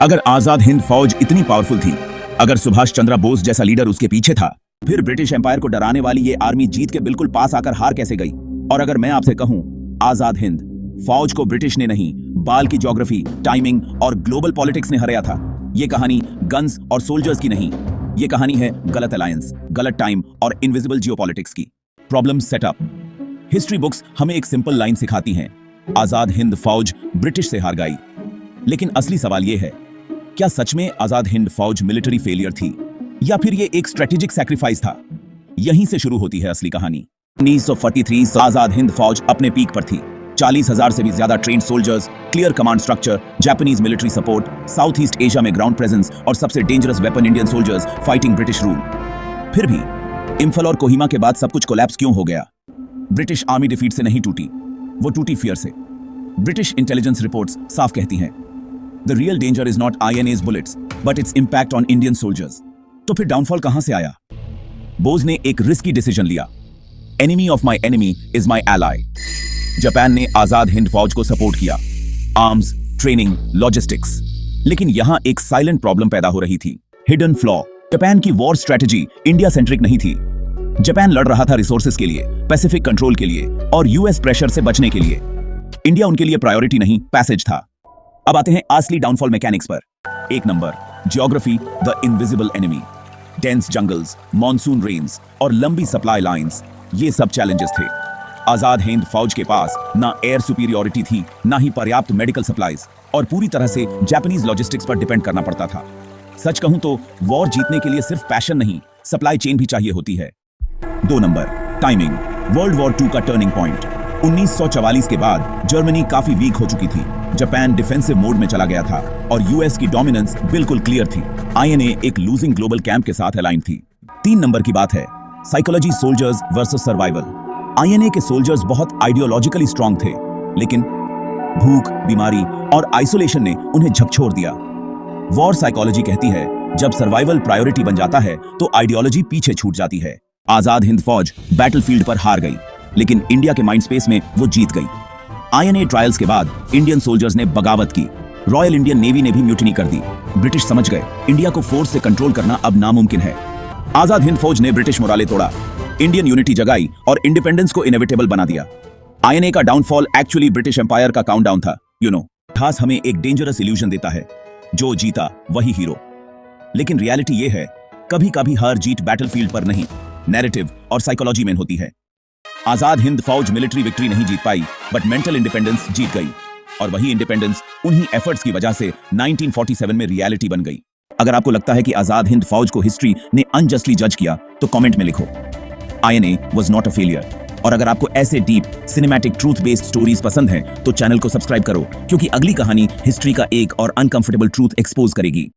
अगर आजाद हिंद फौज इतनी पावरफुल थी, अगर सुभाष चंद्र बोस जैसा लीडर उसके पीछे था, फिर ब्रिटिश एम्पायर को डराने वाली ये आर्मी जीत के बिल्कुल पास आकर हार कैसे गई? और अगर मैं आपसे कहूं, आजाद हिंद फौज को ब्रिटिश ने नहीं, बाल की ज्योग्राफी, टाइमिंग और ग्लोबल पॉलिटिक्स ने हराया था। ये कहानी गन्स और सोल्जर्स की नहीं, ये कहानी है गलत अलायंस, गलत टाइम और इनविजिबल जियोपॉलिटिक्स की। Problem setup. हिस्ट्री बुक्स हमें एक सिंपल लाइन सिखाती हैं, आजाद हिंद फौज ब्रिटिश से हार गई। लेकिन असली सवाल यह है, क्या सच में आजाद हिंद फौज मिलिट्री फेलियर थी या फिर ये एक स्ट्रेटेजिक सैक्रिफाइस था? यहीं से शुरू होती है असली कहानी। 1943 आजाद हिंद फौज अपने पीक पर थी। 40,000 से भी ज्यादा trained soldiers, clear command structure, Japanese military support, south east Asia में ग्राउंड प्रेजेंस और सबसे dangerous weapon Indian soldiers fighting British rule. फिर भी इंफल और कोहिमा के बाद सब कुछ कोलैप्स क्यों हो गया? ब्रिटिश आर्मी डिफीट से नहीं टूटी, वो टूटी फियर से। ब्रिटिश इंटेलिजेंस रिपोर्ट्स साफ कहती हैं, The real danger is not INA's bullets, but its impact on Indian soldiers. तो फिर डाउनफॉल कहां से आया? बोस ने एक रिस्की डिसीजन लिया। Enemy of my enemy is my ally. Japan ने आजाद हिंद फौज को सपोर्ट किया, आर्म्स, ट्रेनिंग, लॉजिस्टिक्स। लेकिन यहां एक साइलेंट प्रॉब्लम पैदा हो रही थी, हिडन फ्लॉ। जापान की वॉर स्ट्रेटेजी इंडिया सेंट्रिक नहीं थी। जापान लड़ रहा था रिसोर्सेज के लिए, पैसिफिक कंट्रोल के लिए और यूएस प्रेशर से बचने के लिए। इंडिया उनके लिए प्रायोरिटी नहीं, पैसेज था। अब आते हैं असली डाउनफॉल मैकेनिक्स पर। 1 number, geography, the invisible enemy. Dense jungles, monsoon rains और लंबी सप्लाई लाइंस, ये सब चैलेंजेस थे। आजाद हिंद फौज के पास ना एयर सुपीरियरिटी थी, ना ही पर्याप्त मेडिकल सप्लाईज, और पूरी तरह से जापानीज लॉजिस्टिक्स पर डिपेंड करना पड़ता था। सच कहूं तो वॉर जीतने के लिए सिर्फ पैशन नहीं, सप्लाई चेन भी चाहिए होती है। 2 नंबर, टाइमिंग, वर्ल्ड वॉर 2 का टर्निंग पॉइंट। 1944 के बाद जर्मनी काफी वीक हो चुकी थी, जापान डिफेंसिव मोड में चला गया था और यूएस की डोमिनेंस बिल्कुल क्लियर थी। आईएनए एक लूजिंग ग्लोबल कैंप के साथ अलाइन थी। 3 नंबर की बात है, psychology, soldiers versus survival. INA के सोल्जर्स बहुत आइडियोलॉजिकली स्ट्रांग थे, लेकिन भूख, बीमारी और आइसोलेशन ने उन्हें झकझोर दिया। वॉर साइकोलॉजी कहती है, जब सर्वाइवल प्रायोरिटी बन जाता है तो आइडियोलॉजी पीछे छूट जाती है। आजाद हिंद फौज बैटलफील्ड पर हार गई, लेकिन इंडिया के माइंड स्पेस में वो जीत गई। आईएनए ट्रायल्स के बाद इंडियन सोल्जर्स ने बगावत की, रॉयल इंडियन नेवी ने भी म्यूटिनी कर दी। ब्रिटिश समझ गए, इंडिया को फोर्स से कंट्रोल करना अब नामुमकिन है। आजाद हिंद फौज ने ब्रिटिश मोराले तोड़ा, इंडियन यूनिटी जगाई और इंडिपेंडेंस को इनएविटेबल बना दिया। आईएनए का डाउनफॉल एक्चुअली ब्रिटिश एम्पायर का काउंटडाउन था। इतिहास हमें एक डेंजरस इल्यूजन देता है, जो जीता वही हीरो। लेकिन रियलिटी ये है, कभी कभी हार जीत बैटलफील्ड पर नहीं, नैरेटिव और साइकोलॉजी में होती है। आजाद हिंद फौज मिलिट्री विक्ट्री नहीं जीत पाई, बट मेंटल इंडिपेंडेंस जीत गई, और वही इंडिपेंडेंस उन्हीं एफर्ट्स की वजह से 1947 में रियलिटी बन गई। अगर आपको लगता है कि आजाद हिंद फौज को हिस्ट्री ने अनजस्टली जज किया, तो कमेंट में लिखो, INA was not a failure. और अगर आपको ऐसे deep cinematic truth based stories पसंद हैं, तो चैनल को सब्सक्राइब करो, क्योंकि अगली कहानी हिस्ट्री का एक और अनकंफर्टेबल ट्रूथ एक्सपोज करेगी।